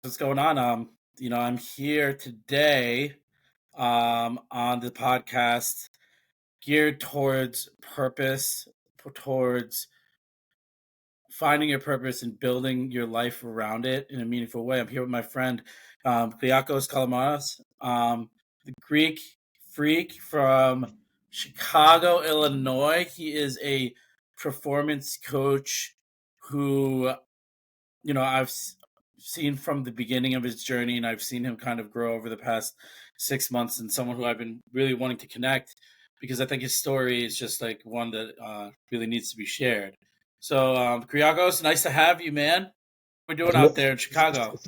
What's going on? I'm here today on the podcast geared towards purpose, towards finding your purpose and building your life around it in a meaningful way. I'm here with my friend Kyriakos Kalamaras, the Greek freak from Chicago, Illinois. He is a performance coach who I've seen from the beginning of his journey, and I've seen him kind of grow over the past 6 months, and someone who I've been really wanting to connect because I think his story is just like one that really needs to be shared. So, Kyriakos, nice to have you, man. We're doing out there in Chicago.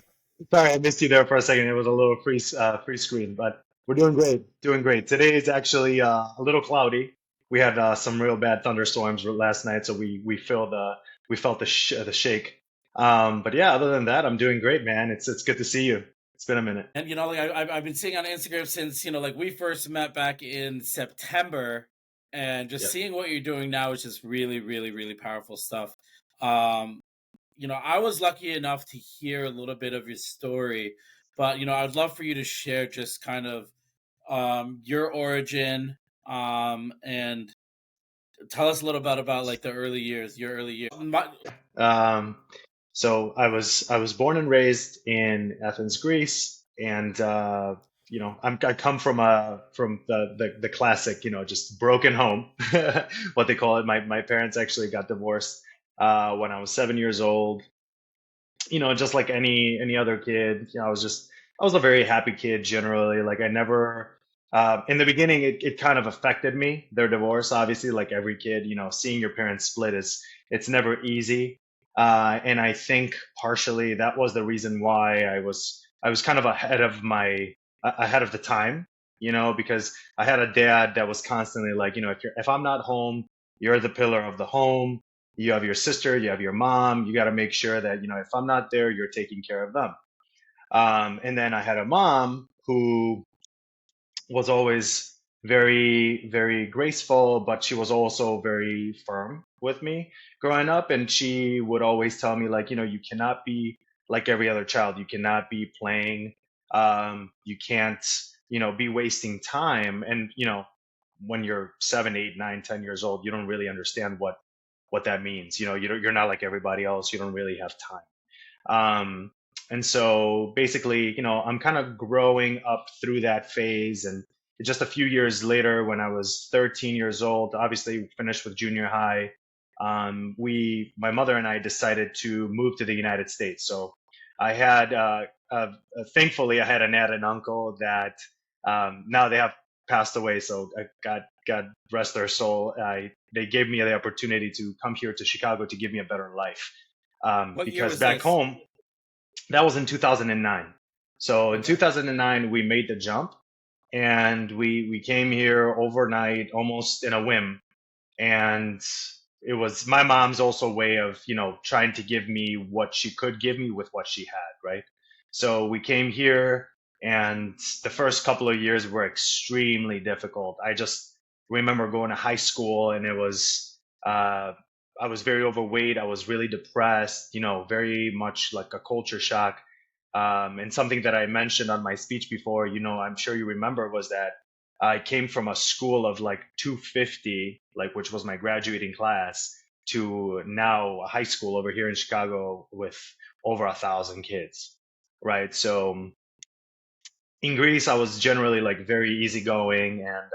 Sorry, I missed you there for a second. It was a little free screen, but we're doing great. Doing great. Today is actually a little cloudy. We had some real bad thunderstorms last night, so we felt the shake. But yeah, other than that, I'm doing great, man. It's good to see you. It's been a minute. And I've been seeing on Instagram since like we first met back in September, and just Yeah. seeing what you're doing now is just really, really, really powerful stuff. Um, I was lucky enough to hear a little bit of your story, but I'd love for you to share just kind of your origin, and tell us a little bit about like the early years, your early years. Um, so I was born and raised in Athens, Greece, and I come from the classic, just broken home, what they call it. My parents actually got divorced when I was 7 years old. Just like any other kid, I was a very happy kid generally. Like I never. In the beginning, it kind of affected me, their divorce. Obviously, like every kid, seeing your parents split is it's never easy. And I think partially that was the reason why I was kind of ahead of the time, because I had a dad that was constantly like, if I'm not home, you're the pillar of the home. You have your sister, you have your mom. You got to make sure that, if I'm not there, you're taking care of them. And then I had a mom who was always very, very graceful, but she was also very firm with me growing up. And she would always tell me, like, you cannot be like every other child. You cannot be playing. You can't, be wasting time. And, when you're 7, 8, 9, 10 years old, you don't really understand what that means. You're not like everybody else. You don't really have time. Um, and so basically, I'm kind of growing up through that phase. And just a few years later, when I was 13 years old, obviously finished with junior high, my mother and I decided to move to the United States. So I had, thankfully, I had an aunt and uncle that now they have passed away. So God rest their soul. They gave me the opportunity to come here to Chicago to give me a better life. What year Because was back this? home, that was in 2009. So in Okay. 2009, we made the jump and we came here overnight, almost in a whim. And it was my mom's also way of, trying to give me what she could give me with what she had, right? So we came here and the first couple of years were extremely difficult. I just remember going to high school and uh, I was very overweight. I was really depressed, very much like a culture shock. And something that I mentioned on my speech before, I'm sure you remember, was that I came from a school of like 250, like which was my graduating class, to now a high school over here in Chicago with over 1,000 kids, right? So in Greece, I was generally like very easygoing and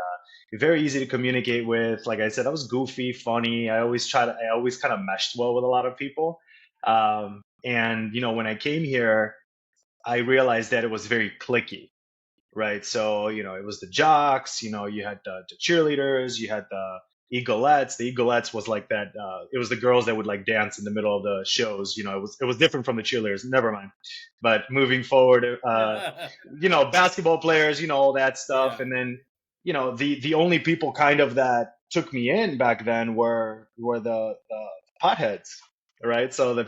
very easy to communicate with. Like I said, I was goofy, funny. I always kind of meshed well with a lot of people. And when I came here, I realized that it was very clicky, right? So, it was the jocks, you had the cheerleaders, you had the eaglettes. The eaglettes was like that. It was the girls that would like dance in the middle of the shows. It was different from the cheerleaders. Never mind. But moving forward, basketball players, all that stuff. Yeah. And then, the only people kind of that took me in back then were the potheads, right? So the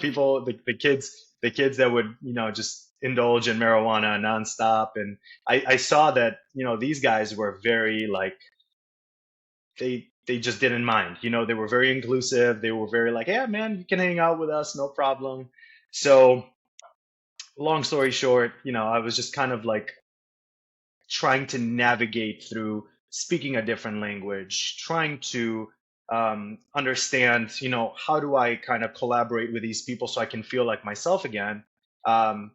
kids that would, just indulge in marijuana nonstop. And I saw that, these guys were very like they just didn't mind. They were very inclusive. They were very like, yeah, man, you can hang out with us, no problem. So long story short, I was just kind of like trying to navigate through speaking a different language, trying to understand, how do I kind of collaborate with these people so I can feel like myself again, um,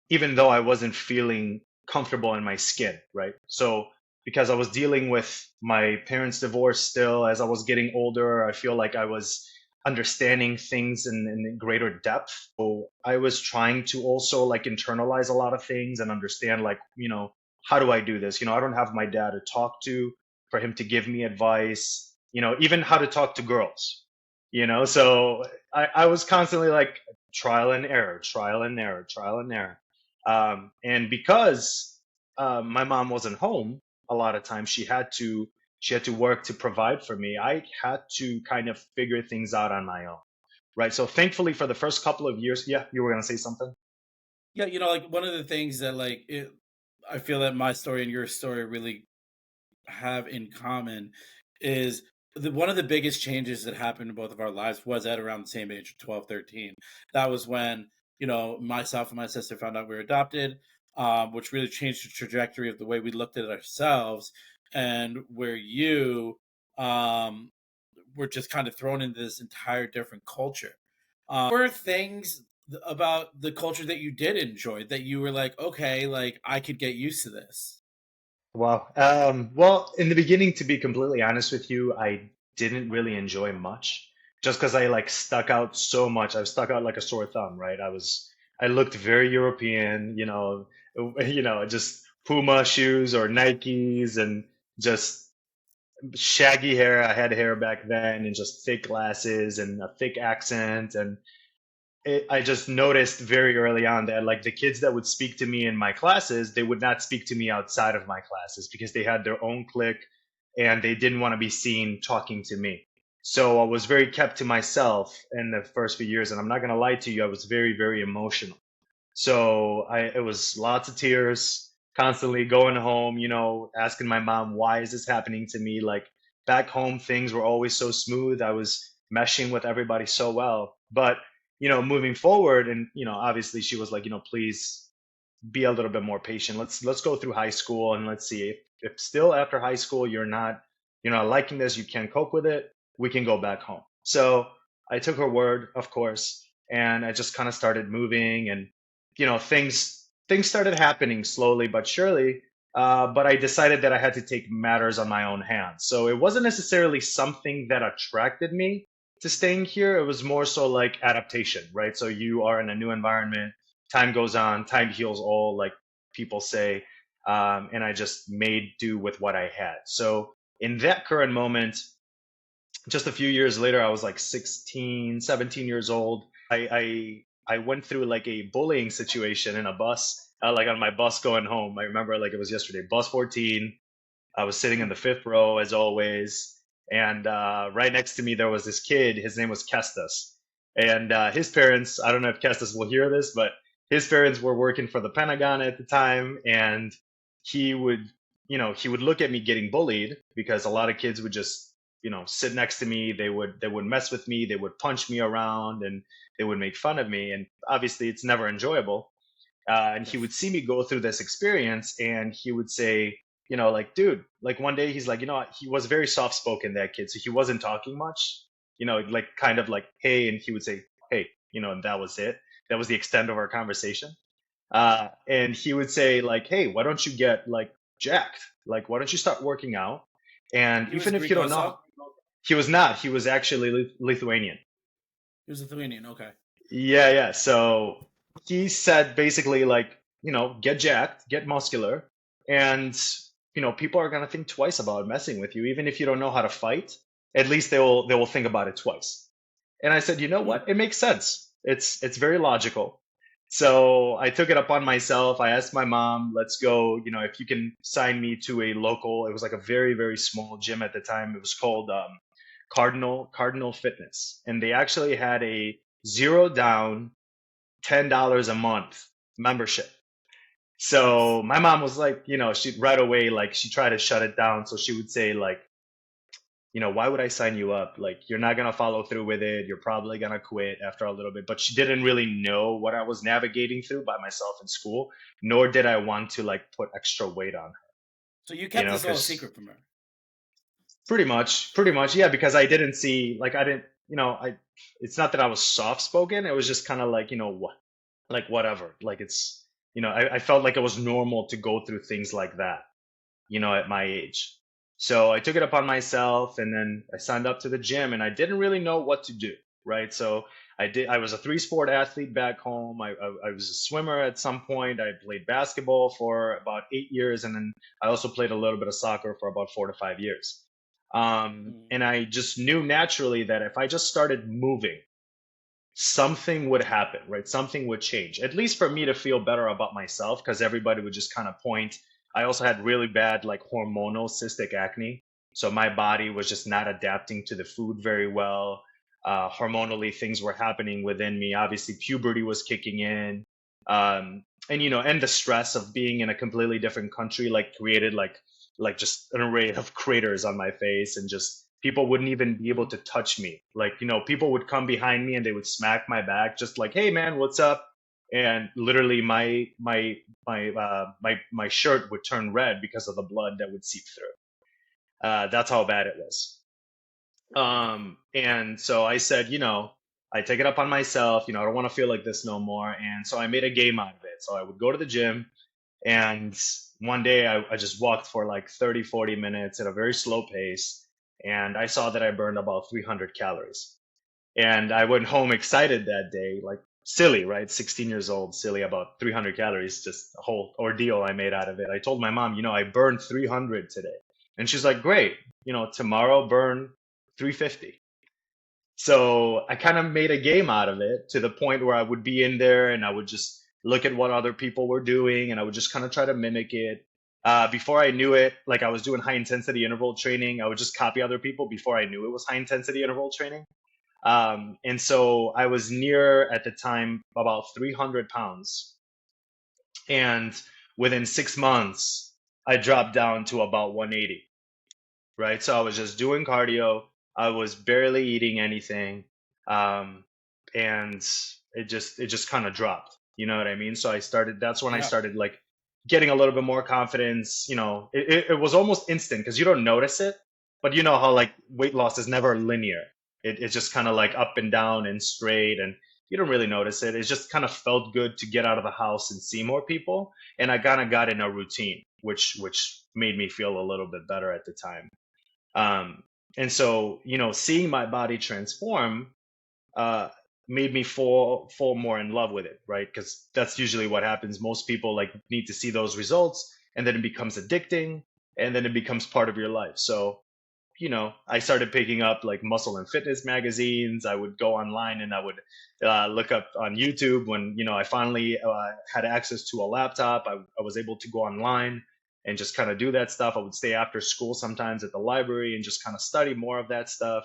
even though I wasn't feeling comfortable in my skin, right? So, because I was dealing with my parents' divorce still, as I was getting older, I feel like I was understanding things in greater depth. So I was trying to also like internalize a lot of things and understand, like, how do I do this? I don't have my dad to talk to for him to give me advice, even how to talk to girls, so I was constantly like trial and error, trial and error, trial and error. And because my mom wasn't home a lot of times, she had to work to provide for me. I had to kind of figure things out on my own, right? So thankfully, for the first couple of years, yeah, you were gonna say something. Yeah, like one of the things that I feel that my story and your story really have in common is one of the biggest changes that happened in both of our lives was at around the same age, 12, 13. That was when, myself and my sister found out we were adopted, which really changed the trajectory of the way we looked at ourselves, and where you um, were just kind of thrown into this entire different culture. Were things about the culture that you did enjoy that you were like, okay, like I could get used to this? Wow. Well, in the beginning, to be completely honest with you, I didn't really enjoy much just because I like stuck out so much. I was stuck out like a sore thumb, right? I looked very European, just Puma shoes or Nikes and just shaggy hair. I had hair back then and just thick glasses and a thick accent. And I just noticed very early on that like the kids that would speak to me in my classes, they would not speak to me outside of my classes because they had their own clique and they didn't want to be seen talking to me. So I was very kept to myself in the first few years, and I'm not gonna lie to you, I was very, very emotional. So it was lots of tears, constantly going home, asking my mom, why is this happening to me? Like back home, things were always so smooth. I was meshing with everybody so well. But, moving forward, and, obviously she was like, please be a little bit more patient. Let's go through high school and let's see if still after high school you're not liking this, you can't cope with it, we can go back home. So I took her word, of course, and I just kind of started moving, and things started happening slowly but surely. But I decided that I had to take matters on my own hands. So it wasn't necessarily something that attracted me to staying here. It was more so like adaptation, right? So you are in a new environment, time goes on, time heals all, like people say. And I just made do with what I had. So in that current moment, just a few years later, I was like 16, 17 years old. I went through like a bullying situation in a bus, like on my bus going home. I remember like it was yesterday, bus 14. I was sitting in the fifth row as always, and right next to me there was this kid. His name was Kestas, and his parents. I don't know if Kestas will hear this, but his parents were working for the Pentagon at the time, and he would, he would look at me getting bullied because a lot of kids would just, sit next to me. They would mess with me. They would punch me around, and they would make fun of me. And obviously, it's never enjoyable. And he Yes. would see me go through this experience, and he would say, like, dude, like one day he's like, he was very soft spoken, that kid, so he wasn't talking much, like kind of like, hey, and he would say, hey, and that was it. That was the extent of our conversation. And he would say like, hey, why don't you get like jacked? Like, why don't you start working out? And He was even if you Greek don't know, also? he was not. He was actually Lithuanian. He was Lithuanian, okay. Yeah, yeah. So he said basically like, get jacked, get muscular, and people are gonna think twice about messing with you, even if you don't know how to fight. At least they will think about it twice. And I said, you know Hmm. what? It makes sense. It's very logical. So I took it upon myself. I asked my mom, let's go, if you can sign me to a local, it was like a very, very small gym at the time. It was called Cardinal Fitness. And they actually had a zero down, $10 a month membership. Nice. So my mom was like, she right away, like she tried to shut it down. So she would say like, why would I sign you up? Like, you're not gonna follow through with it. You're probably gonna quit after a little bit. But she didn't really know what I was navigating through by myself in school, nor did I want to like put extra weight on her, So you kept this all a because secret from her. pretty much, yeah, because I didn't see, like, I didn't, it's not that I was soft spoken. It was just kind of like, what, like, whatever. Like, it's, I felt like it was normal to go through things like that, at my age. So I took it upon myself, and then I signed up to the gym, and I didn't really know what to do, right? So I was a three-sport athlete back home. I was a swimmer at some point. I played basketball for about 8 years, and then I also played a little bit of soccer for about 4 to 5 years. Mm. And I just knew naturally that if I just started moving, something would happen, right? Something would change, at least for me to feel better about myself, because everybody would just kind of point. I also had really bad, like, hormonal cystic acne. So my body was just not adapting to the food very well. Hormonally, things were happening within me. Obviously, puberty was kicking in. And the stress of being in a completely different country, like, created like just an array of craters on my face, and just people wouldn't even be able Mm. to touch me. Like, people would come behind me and they would smack my back, just like, "Hey man, what's up?" And literally my shirt would turn red because of the blood that would seep through. That's how bad it was. And so I said, I take it up on myself, I don't want to feel like this no more. And so I made a game out of it. So I would go to the gym, and one day I just walked for like 30, 40 minutes at a very slow pace. And I saw that I burned about 300 calories. And I went home excited that day, like, silly, right? 16 years old, silly about 300 calories, just a whole ordeal I made out of it. I told my mom, I burned 300 today. And she's like, "Great, tomorrow burn 350." So I kind of made a game out of it, to the point where I would be in there and I would just look at what other people were doing, and I would just kind of try to mimic it. Before I knew it, like, I was doing high intensity interval training. I would just copy other people before I knew it was high intensity interval training. And so I was near, at the time, about 300 pounds. And within 6 months, I dropped down to about 180, right? So I was just doing cardio. I was barely eating anything. Um, and it just kind of dropped. You know what I mean? So that's when I Yeah. started, like, getting a little bit more confidence. It was almost instant, because you don't notice it, but you know how, like, weight loss is never linear. It's just kind of like up and down and straight, and you don't really notice it. It just kind of felt good to get out of the house and see more people. And I kind of got in a routine, which made me feel a little bit better at the time. Um, and so, seeing my body transform, uh, made me fall more in love with it, right? Because that's usually what happens. Most people, like, need to see those results, and then it becomes addicting, and then it becomes part of your life. So, I started picking up, like, muscle and fitness magazines. I would go online and I would look up on YouTube. When, I finally had access to a laptop, I was able to go online and just kind of do that stuff. I would stay after school sometimes at the library and just kind of study more of that stuff.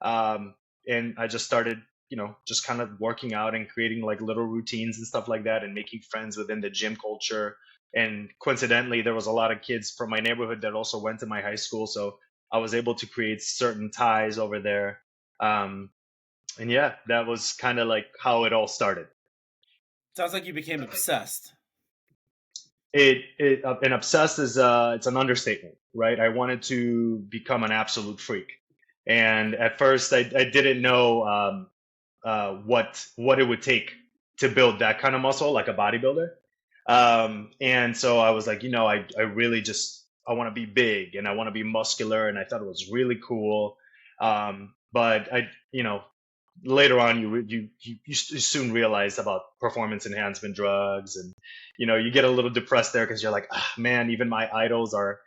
Um, and I just started, just kind of working out and creating, like, little routines and stuff like that, and making friends within the gym culture. And coincidentally, there was a lot of kids from my neighborhood that also went to my high school. So I was able to create certain ties over there. Um, and yeah, that was kind of like how it all started. Sounds like you became obsessed. And obsessed is, it's an understatement, right? I wanted to become an absolute freak. And at first I didn't know, what it would take to build that kind of muscle, like a bodybuilder. And so I was like, I really just, I want to be big and I want to be muscular. And I thought it was really cool. But later on, you soon realize about performance enhancement drugs, and, you get a little depressed there, because you're like, ah, man, even my idols are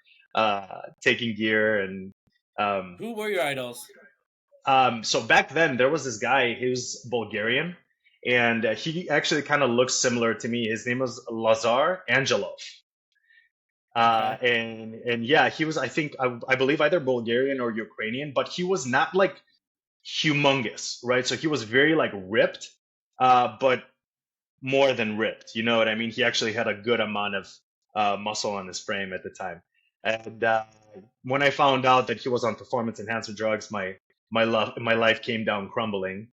taking gear. And um, Who were your idols? so back then, there was this guy. He was Bulgarian, and he actually kind of looks similar to me. His name was Lazar Angelov. Okay. And yeah, he was, I think, I believe, either Bulgarian or Ukrainian, but he was not, like, humongous, right? So he was very, like, ripped, but more than ripped. You know what I mean? He actually had a good amount of muscle on his frame at the time. And when I found out that he was on performance enhancement drugs, my life came down crumbling.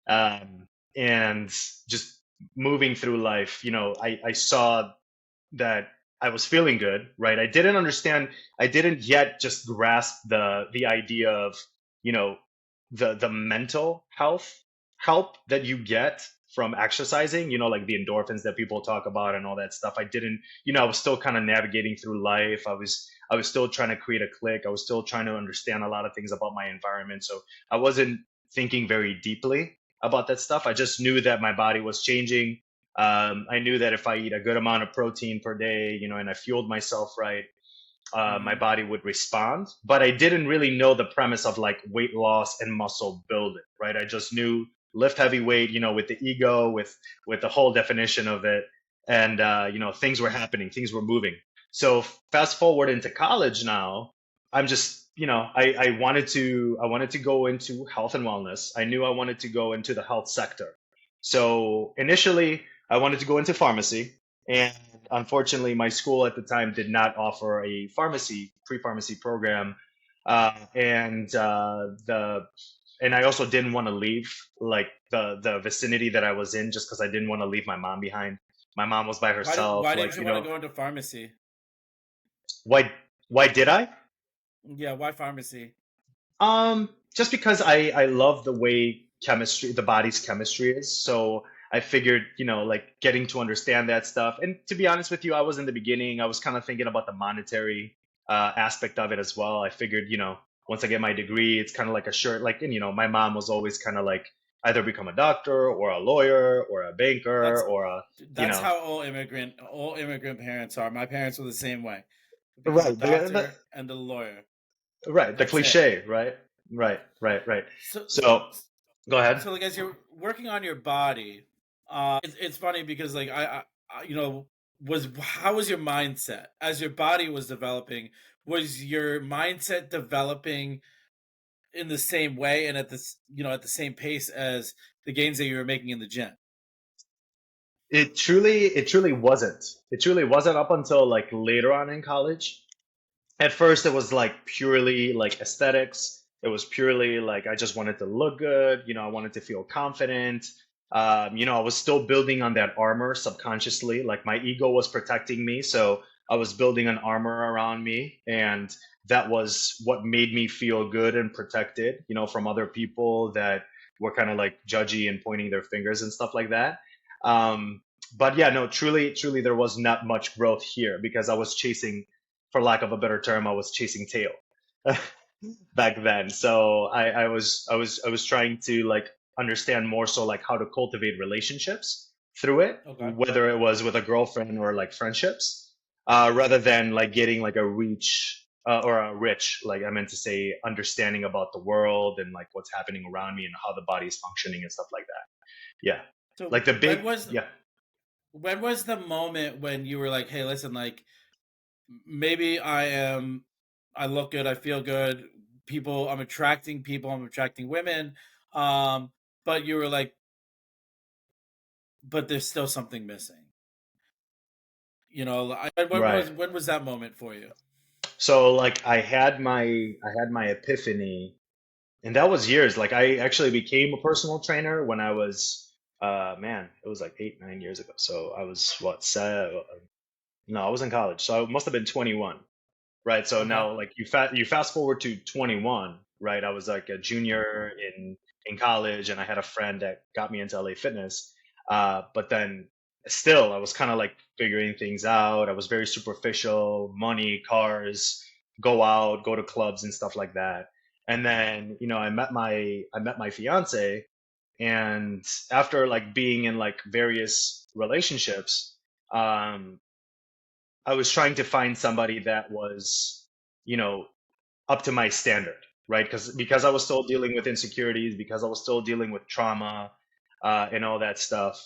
Um, and just moving through life, I saw that I was feeling good, right? I didn't understand, I didn't yet just grasp the idea of, you know, the mental health help that you get from exercising, like the endorphins that people talk about and all that stuff. I didn't, I was still kind of navigating through life. I was still trying to create a clique. I was still trying to understand a lot of things about my environment. So I wasn't thinking very deeply about that stuff. I just knew that my body was changing. I knew that if I eat a good amount of protein per day, and I fueled myself right, my Hmm. body would respond. But I didn't really know the premise of like weight loss and muscle building, right? I just knew lift heavy weight, with the ego, with the whole definition of it, and things were happening, things were moving. So fast forward into college now, I'm just, I wanted to go into health and wellness. I knew I wanted to go into the health sector. So initially, I wanted to go into pharmacy, and unfortunately, my school at the time did not offer a pre-pharmacy program, and I also didn't want to leave like the vicinity that I was in, just because I didn't want to leave my mom behind. My mom was by Why herself, didn't you want to go into pharmacy? why why did I? Yeah, why pharmacy? Just because I love the way the body's chemistry is. So I figured, like getting to understand that stuff. And to be honest with you, I was in the beginning, I was kind of thinking about the monetary aspect of it as well. I figured, once I get my degree, it's kind of like a shirt. Like, and my mom was always kind of like either become a doctor or a lawyer or a banker That's or you that's know, how all immigrant parents are. My parents were the same way. Become a right, doctor and a lawyer. right, the That's it. cliche, right, right. So, So go ahead. so like as you're working on your body, it's funny because like was how was your mindset as your body was developing? Was your mindset developing in the same way and at the same pace as the gains that you were making in the gym? It truly wasn't. It truly wasn't up until like later on in college. At first, it was like purely like aesthetics. It was purely like I just wanted to look good. I wanted to feel confident. I was still building on that armor subconsciously. Like my ego was protecting me, so I was building an armor around me, and that was what made me feel good and protected. From other people that were kind of like judgy and pointing their fingers and stuff like that. Um, but yeah, no, truly, there was not much growth here because I was chasing, for lack of a better term, I was chasing tail back then. So I was trying to like understand more so like how to cultivate relationships through it, Okay. whether it was with a girlfriend or like friendships, rather than like getting like a reach or a rich, like I meant to say, understanding about the world and like what's happening around me and how the body is functioning and stuff like that. Yeah, So like the big yeah. when was the moment when you were like, "Hey, listen, like maybe I look good, I feel good, people, I'm attracting women." Um but you were like, "But there's still something missing." Right. When was that moment for you? So like I had my epiphany, and that was years. Like I actually became a personal trainer when I was man, it was like 8 9 years ago. So I was what, no, I was in college, so I must have been 21. Right. So Okay. now, like you fast forward to 21, right? I was like a junior in college, and I had a friend that got me into LA Fitness. But then still, I was kind of like figuring things out. I was very superficial, money, cars, go out, go to clubs and stuff like that. And then, I met my fiance, and after like being in like various relationships, um, I was trying to find somebody that was, you know, up to my standard, right? Because I was still dealing with insecurities, because I was still dealing with trauma, and all that stuff.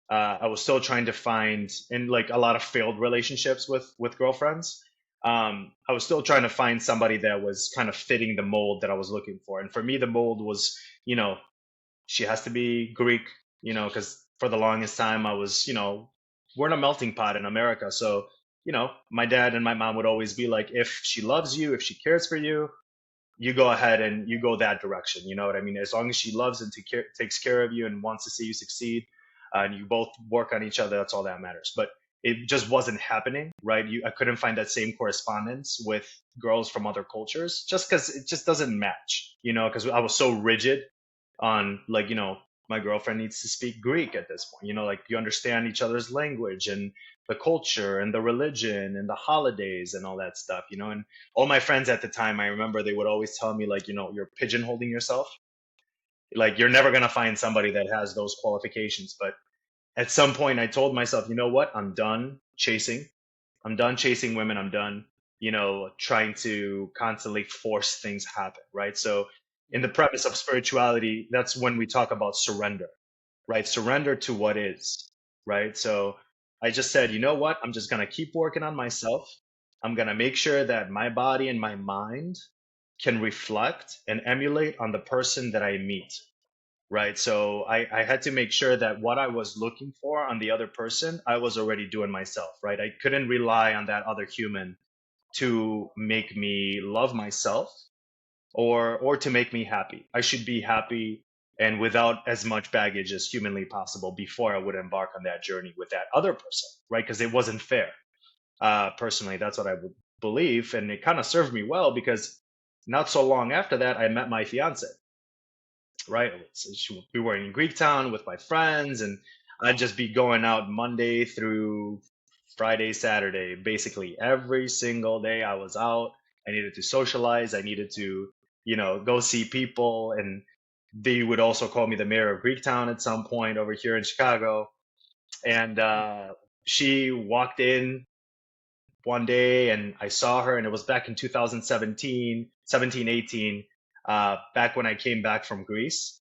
I was still trying to find, in like a lot of failed relationships with girlfriends. I was still trying to find somebody that was kind of fitting the mold that I was looking for. And for me, the mold was, you know, she has to be Greek, because for the longest time I was, we're in a melting pot in America, so my dad and my mom would always be like, if she loves you, if she cares for you, you go ahead and you go that direction. You know what I mean? As long as she loves and takes care of you and wants to see you succeed, and you both work on each other, that's all that matters. But it just wasn't happening, right? I couldn't find that same correspondence with girls from other cultures just because it just doesn't match, because I was so rigid on, like, my girlfriend needs to speak Greek at this point, like you understand each other's language and the culture and the religion and the holidays and all that stuff, and all my friends at the time, I remember they would always tell me, like, you're pigeonholing yourself. Like, you're never going to find somebody that has those qualifications. But at some point, I told myself, you know what? I'm done chasing. I'm done chasing women. I'm done, trying to constantly force things happen, right? So, in the premise of spirituality, that's when we talk about surrender, right? Surrender to what is, right? So, I just said, you know what? I'm just going to keep working on myself. I'm going to make sure that my body and my mind can reflect and emulate on the person that I meet, right? So I had to make sure that what I was looking for on the other person, I was already doing myself, right? I couldn't rely on that other human to make me love myself or to make me happy. I should be happy and without as much baggage as humanly possible before I would embark on that journey with that other person, right? Because it wasn't fair. Personally, that's what I would believe, and it kind of served me well because not so long after that, I met my fiance, right? We were in Greek town with my friends, and I'd just be going out Monday through Friday, Saturday, basically every single day I was out. I needed to socialize. I needed to, go see people. And they would also call me the mayor of Greek town at some point over here in Chicago. And she walked in one day and I saw her, and it was back in 2017, 17, 18, back when I came back from Greece.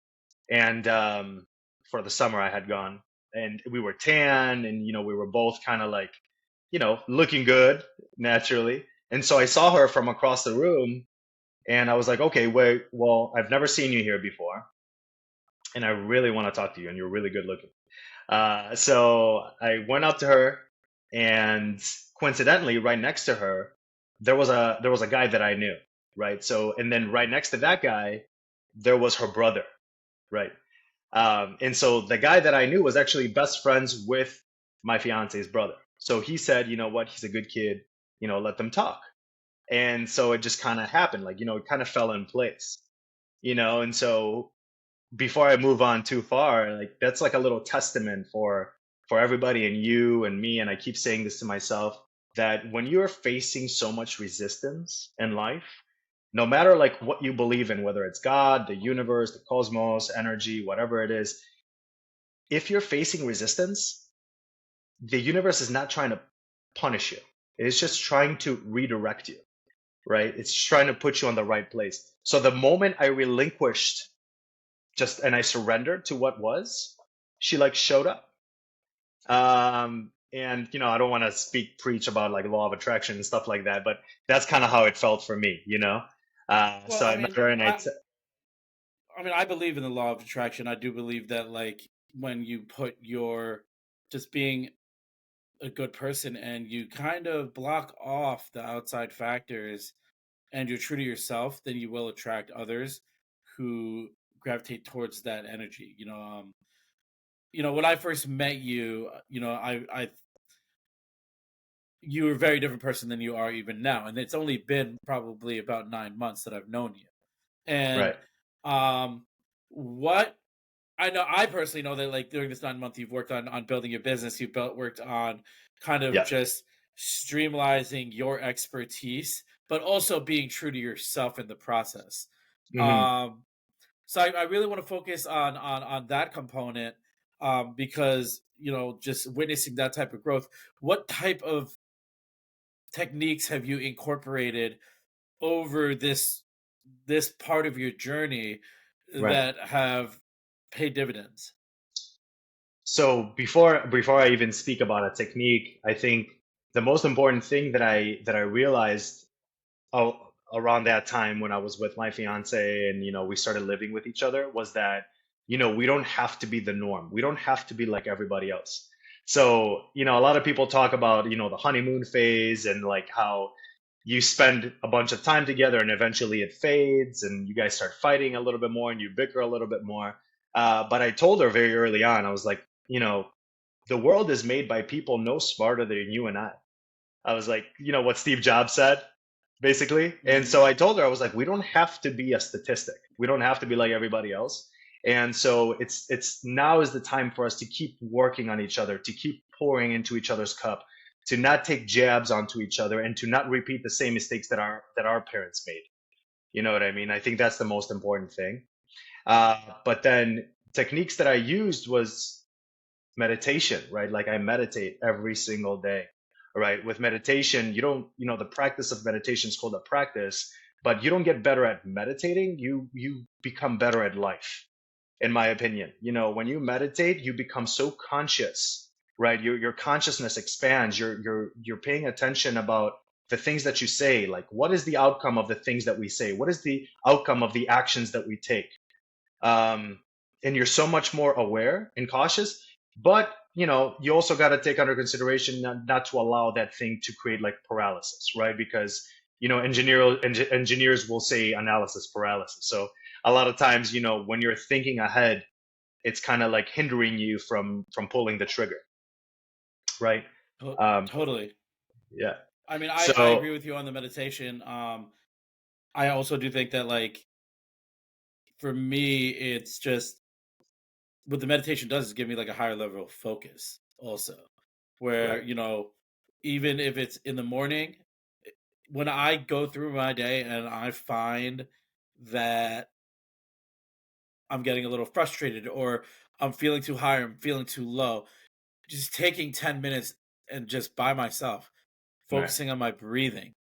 And for the summer I had gone, and we were tan, and we were both kind of like, looking good naturally. And so I saw her from across the room, and I was like, okay, wait, well, I've never seen you here before, and I really want to talk to you, and you're really good looking. So I went up to her, and coincidentally, right next to her, there was a guy that I knew, right? So, and then right next to that guy, there was her brother, right? And so the guy that I knew was actually best friends with my fiance's brother. So he said, you know what, he's a good kid, let them talk. And so it just kind of happened, like, it kind of fell in place, and so before I move on too far, like, that's like a little testament for everybody, and you and me, and I keep saying this to myself, that when you're facing so much resistance in life, no matter like what you believe in, whether it's God, the universe, the cosmos, energy, whatever it is, if you're facing resistance, the universe is not trying to punish you. It's just trying to redirect you, right? It's trying to put you on the right place. So the moment I relinquished and I surrendered to what was, she like showed up. And I don't want to preach about like law of attraction and stuff like that, but that's kind of how it felt for me. Well, So I met her, and I believe in the law of attraction. I do believe that, like, when you put your just being a good person and you kind of block off the outside factors and you're true to yourself, then you will attract others who gravitate towards that energy. When I first met you, you were a very different person than you are even now, and it's only been probably about 9 months that I've known you. And right, um, what I know, I personally know that, like, during this 9 month, you've worked on building your business. You've worked on kind of yeah, just streamlining your expertise, but also being true to yourself in the process. hmm Um, so I really want to focus on that component, because just witnessing that type of growth. What type of techniques have you incorporated over this part of your journey right. that have paid dividends? So before I even speak about a technique, I think the most important thing that I realized, around that time when I was with my fiance, and we started living with each other, was that we don't have to be the norm. We don't have to be like everybody else. So, a lot of people talk about, the honeymoon phase and like how you spend a bunch of time together and eventually it fades and you guys start fighting a little bit more and you bicker a little bit more. But I told her very early on, I was like, the world is made by people no smarter than you and I was like, what Steve Jobs said, basically. And Hmm. so I told her, I was like, we don't have to be a statistic. We don't have to be like everybody else. And so it's now is the time for us to keep working on each other, to keep pouring into each other's cup, to not take jabs onto each other, and to not repeat the same mistakes that our parents made. You know what I mean? I think that's the most important thing. But then techniques that I used was meditation, right? Like I meditate every single day, right? With meditation, you don't, the practice of meditation is called a practice, but you don't get better at meditating. You become better at life, in my opinion. When you meditate, you become so conscious, right? Your consciousness expands. You're paying attention about the things that you say. Like, what is the outcome of the things that we say? What is the outcome of the actions that we take? um, and you're so much more aware and cautious. But you also got to take under consideration not to allow that thing to create like paralysis, right? Because engineers will say analysis paralysis. So a lot of times, when you're thinking ahead, it's kind of like hindering you from pulling the trigger, right? Um, Totally. yeah. I mean, I So agree with you on the meditation. I also do think that, like, for me, it's just what the meditation does is give me like a higher level of focus, also, where, right, even if it's in the morning, when I go through my day and I find that I'm getting a little frustrated or I'm feeling too high or I'm feeling too low, just taking 10 minutes and just by myself, right, focusing on my breathing.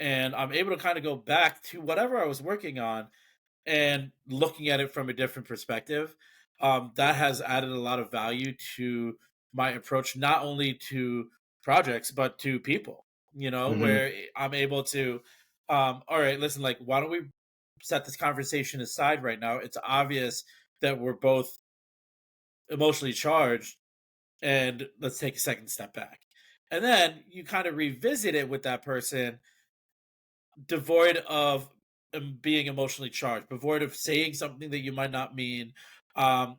And I'm able to kind of go back to whatever I was working on and looking at it from a different perspective. That has added a lot of value to my approach, not only to projects, but to people, hmm, where I'm able to, all right, listen, like, why don't we set this conversation aside right now? It's obvious that we're both emotionally charged, and let's take a second step back. And then you kind of revisit it with that person, devoid of being emotionally charged, devoid of saying something that you might not mean,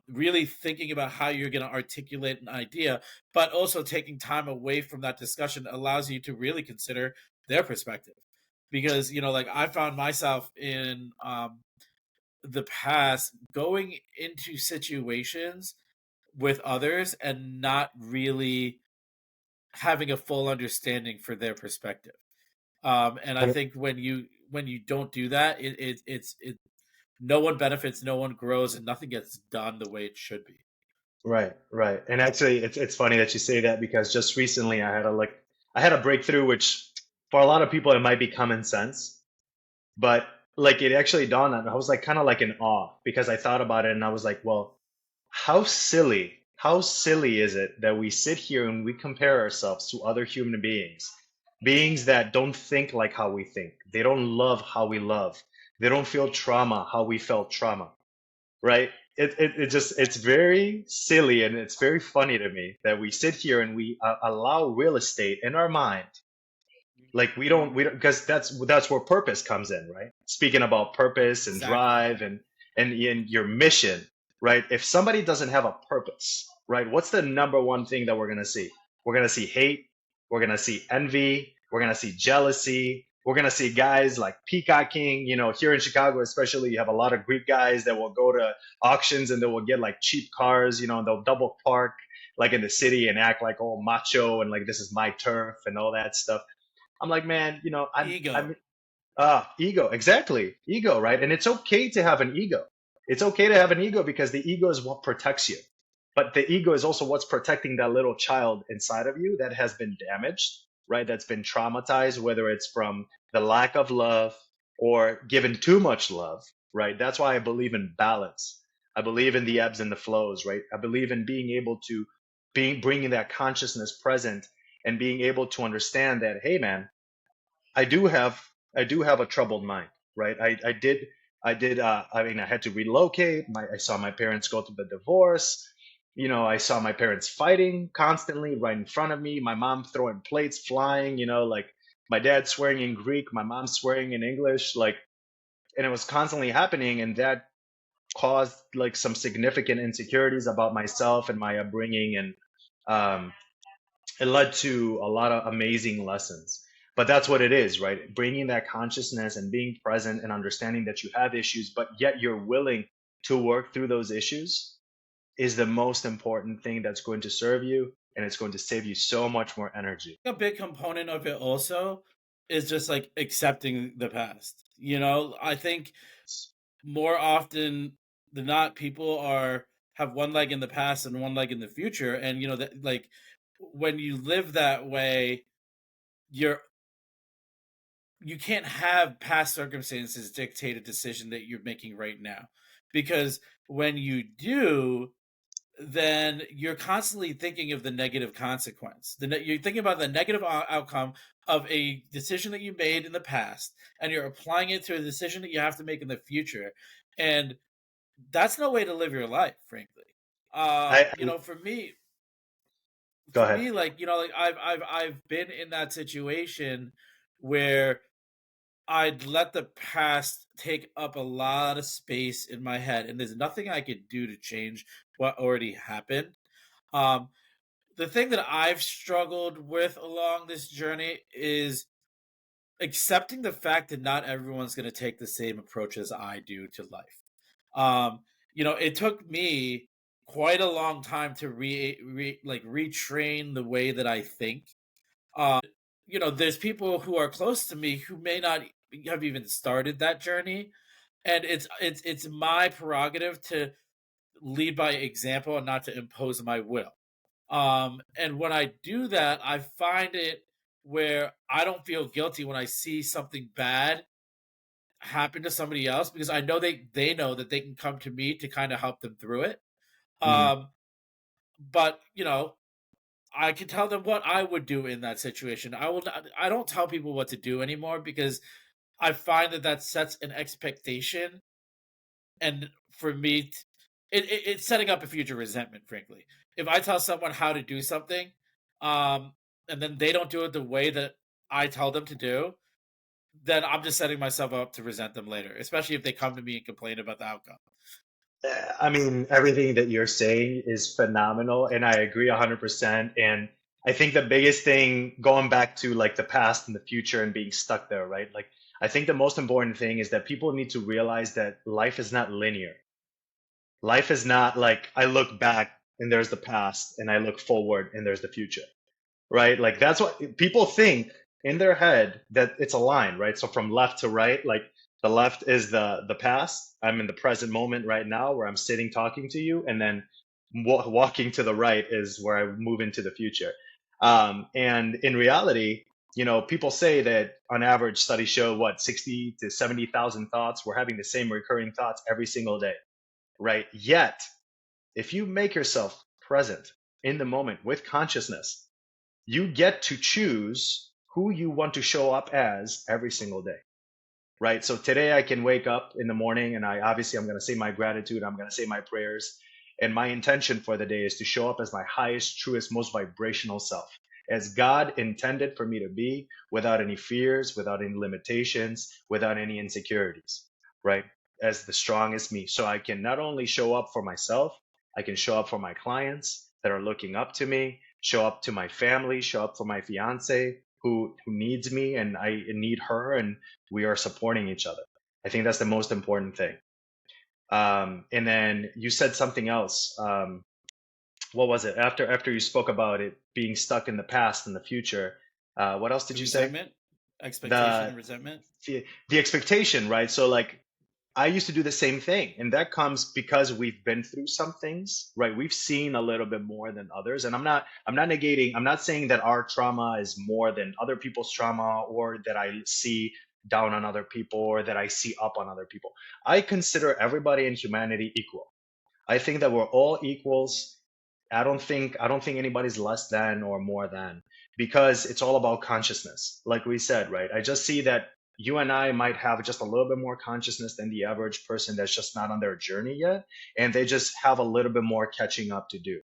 really thinking about how you're going to articulate an idea, but also taking time away from that discussion allows you to really consider their perspective. Because, like, I found myself in the past going into situations with others and not really having a full understanding for their perspective. And I think when you don't do that, it's no one benefits, no one grows, and nothing gets done the way it should be. right, right. And actually, it's funny that you say that because just recently I had a breakthrough, which for a lot of people it might be common sense, but like it actually dawned on me. I was like kind of like in awe because I thought about it and I was like, well, how silly is it that we sit here and we compare ourselves to other human beings, beings that don't think like how we think, they don't love how we love, they don't feel trauma how we felt trauma, right? It's very silly and it's very funny to me that we sit here and we allow real estate in our mind. Like we don't because that's where purpose comes in, right? Speaking about purpose and Exactly. drive and in your mission, right? If somebody doesn't have a purpose, right? What's the number one thing that we're going to see? We're going to see hate, we're going to see envy, we're going to see jealousy, we're going to see guys like peacocking. Here in Chicago especially, you have a lot of Greek guys that will go to auctions and they will get like cheap cars, and they'll double park like in the city and act like all macho and like this is my turf and all that stuff. I'm like, man, I'm Ego. ego, exactly, ego, right? And it's okay to have an ego. It's okay to have an ego because the ego is what protects you. But the ego is also what's protecting that little child inside of you that has been damaged, right? That's been traumatized, whether it's from the lack of love or given too much love, right? That's why I believe in balance. I believe in the ebbs and the flows, right? I believe in being able to bringing that consciousness present and being able to understand that, hey, man, I do have I do have a troubled mind, right? I did I mean I had to relocate. I saw my parents go through the divorce. I saw my parents fighting constantly right in front of me, my mom throwing plates flying, like my dad swearing in Greek, my mom swearing in English, like, and it was constantly happening. And that caused like some significant insecurities about myself and my upbringing. And um, it led to a lot of amazing lessons. But that's what it is, right? Bringing that consciousness and being present and understanding that you have issues, but yet you're willing to work through those issues is the most important thing that's going to serve you, and it's going to save you so much more energy. A big component of it also is just like accepting the past. I think more often than not, people are have one leg in the past and one leg in the future, and that like when you live that way, you're you can't have past circumstances dictate a decision that you're making right now, because when you do, then you're constantly thinking of the negative consequence. You're thinking about the negative outcome of a decision that you made in the past, and you're applying it to a decision that you have to make in the future. And that's no way to live your life, frankly. I Go For ahead. me, like I've been in that situation where I'd let the past take up a lot of space in my head, and there's nothing I could do to change what already happened. Um, the thing that I've struggled with along this journey is accepting the fact that not everyone's going to take the same approach as I do to life. It took me quite a long time to retrain the way that I think. There's people who are close to me who may not have even started that journey, and it's my prerogative to lead by example and not to impose my will. And when I do that, I find it where I don't feel guilty when I see something bad happen to somebody else, because I know they know that they can come to me to kind of help them through it. Mhm. Um, but I can tell them what I would do in that situation. I don't tell people what to do anymore, because I find that sets an expectation, and for me, it's setting up a future resentment. Frankly, if I tell someone how to do something, um, and then they don't do it the way that I tell them to do, then I'm just setting myself up to resent them later, especially if they come to me and complain about the outcome. I mean, everything that you're saying is phenomenal, and I agree 100%. And I think the biggest thing, going back to like the past and the future and being stuck there, right? Like, I think the most important thing is that people need to realize that life is not linear. Life is not like I look back and there's the past, and I look forward and there's the future, right? Like that's what people think in their head, that it's a line, right? So from left to right, like the left is the past. I'm in the present moment right now where I'm sitting talking to you, and then walking to the right is where I move into the future. And in reality, people say that on average, studies show what 60 to 70,000 thoughts. We're having the same recurring thoughts every single day, right? Yet, if you make yourself present in the moment with consciousness, you get to choose who you want to show up as every single day, right? So today I can wake up in the morning, and I'm going to say my gratitude, I'm going to say my prayers, and my intention for the day is to show up as my highest, truest, most vibrational self, as God intended for me to be, without any fears, without any limitations, without any insecurities, right? As the strongest me. So I can not only show up for myself, I can show up for my clients that are looking up to me, show up to my family, show up for my fiance who needs me, and I need her, and we are supporting each other. I think that's the most important thing. And then you said something else. What was it? After you spoke about it being stuck in the past and the future, what else did The you say? resentment, expectation, The and resentment. the expectation, right? So like I used to do the same thing, and that comes because we've been through some things, right? We've seen a little bit more than others, and I'm not negating. I'm not saying that our trauma is more than other people's trauma, or that I see down on other people, or that I see up on other people. I consider everybody in humanity equal. I think that we're all equals. I don't think anybody's less than or more than, because it's all about consciousness. Like we said, right? I just see that you and I might have just a little bit more consciousness than the average person that's just not on their journey yet, and they just have a little bit more catching up to do.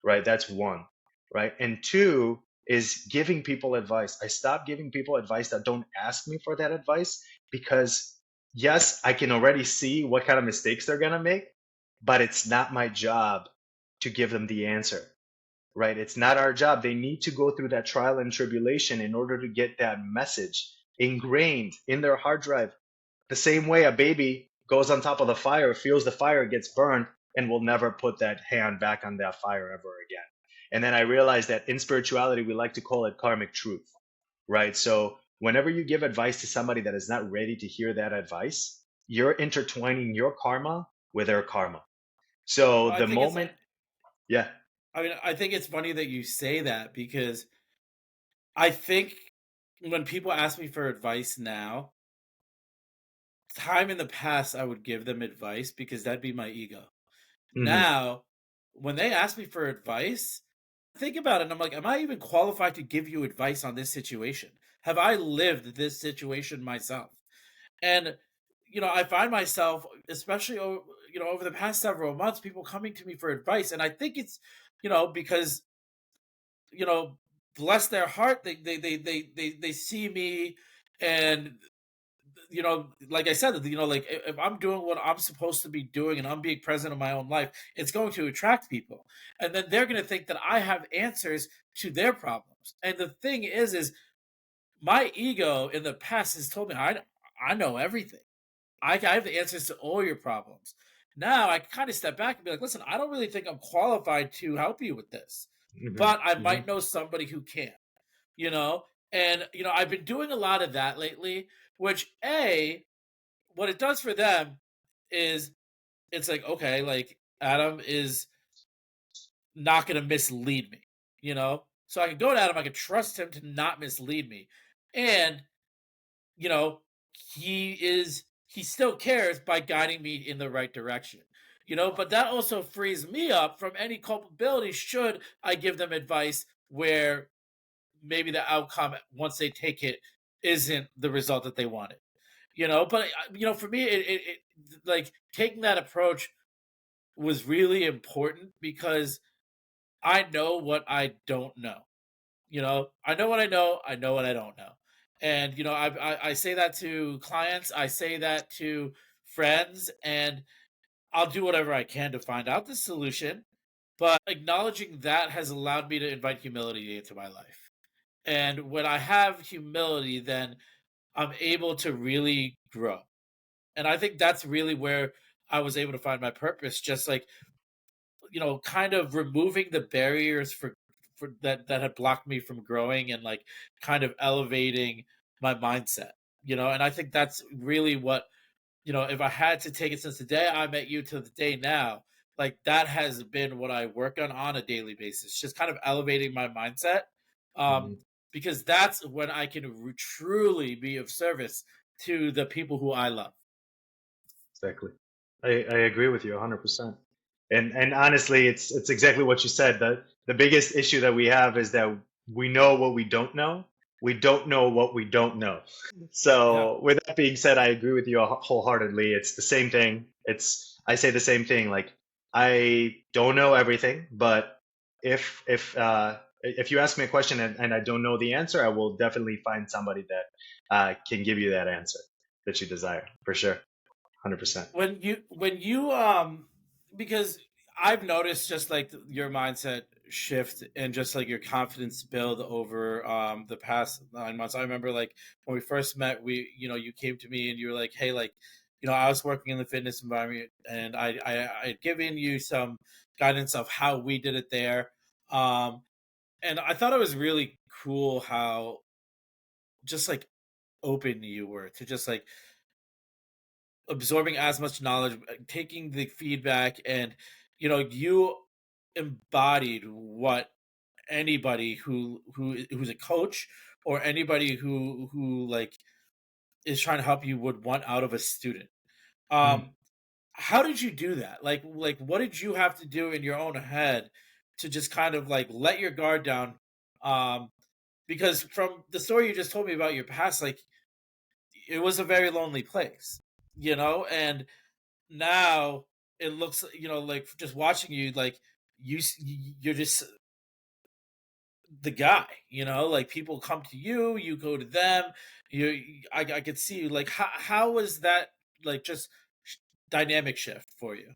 right? That's one, right? And two is giving people advice. I stopped giving people advice that don't ask me for that advice because, yes, I can already see what kind of mistakes they're going to make, but it's not my job to give them the answer, right? It's not our job. They need to go through that trial and tribulation in order to get that message ingrained in their hard drive. The same way a baby goes on top of the fire, feels the fire, gets burned, and will never put that hand back on that fire ever again. And then I realized that in spirituality, we like to call it karmic truth, right? So whenever you give advice to somebody that is not ready to hear that advice, you're intertwining your karma with their karma. So Well, I the think it's moment, yeah. I mean, I think it's funny that you say that because I think when people ask me for advice now, time in the past I would give them advice because that'd be my ego. Hmm. Now, when they ask me for advice, I think about it and I'm like, am I even qualified to give you advice on this situation? Have I lived this situation myself? And I find myself, especially over the past several months, people coming to me for advice, and I think it's because you know bless their heart, they see me, and like I said, like if I'm doing what I'm supposed to be doing and I'm being present in my own life, it's going to attract people, and then they're going to think that I have answers to their problems. And the thing is my ego in the past has told me I know everything. I have the answers to all your problems. Now I kind of step back and be like, listen, I don't really think I'm qualified to help you with this, Hmm. but I Hmm. might know somebody who can, you know? And, I've been doing a lot of that lately, which, what it does for them is it's like, okay, like Adam is not going to mislead me, you know? So I can go to Adam, I can trust him to not mislead me. And you know, he still cares by guiding me in the right direction. But that also frees me up from any culpability should I give them advice where maybe the outcome once they take it isn't the result that they wanted. But for me it like taking that approach was really important because I know what I don't know. I know what I know. I know what I don't know. And I say that to clients. I say that to friends, and I'll do whatever I can to find out the solution. But acknowledging that has allowed me to invite humility into my life. And when I have humility, then I'm able to really grow. And I think that's really where I was able to find my purpose. Just like kind of removing the barriers for that had blocked me from growing, and like kind of elevating my mindset. And I think that's really what, if I had to take it since the day I met you to the day now, like that has been what I work on a daily basis, just kind of elevating my mindset. um Hmm. because that's when I can truly be of service to the people who I love. Exactly. I agree with you 100%. And honestly, it's exactly what you said. The biggest issue that we have is that we know what we don't know. We don't know what we don't know. Yeah. So with that being said, I agree with you wholeheartedly. It's the same thing. I say the same thing. Like I don't know everything, but if you ask me a question and I don't know the answer, I will definitely find somebody that can give you that answer that you desire for sure. 100%. When you because I've noticed just like your mindset shift and just like your confidence build over the past 9 months. I remember like when we first met, you came to me and you were like, hey, like, I was working in the fitness environment, and I had given you some guidance of how we did it there. And I thought it was really cool how just like open you were to just like absorbing as much knowledge, taking the feedback, and you embodied what anybody who's a coach or anybody who like is trying to help you would want out of a student. Mhm. Um, how did you do that? Like what did you have to do in your own head to just kind of like let your guard down? Um, because from the story you just told me about your past, like it was a very lonely place, and now it looks like just watching you, like you're just the guy, like people come to you, you go to them. I could see, like, how was that, like, just dynamic shift for you?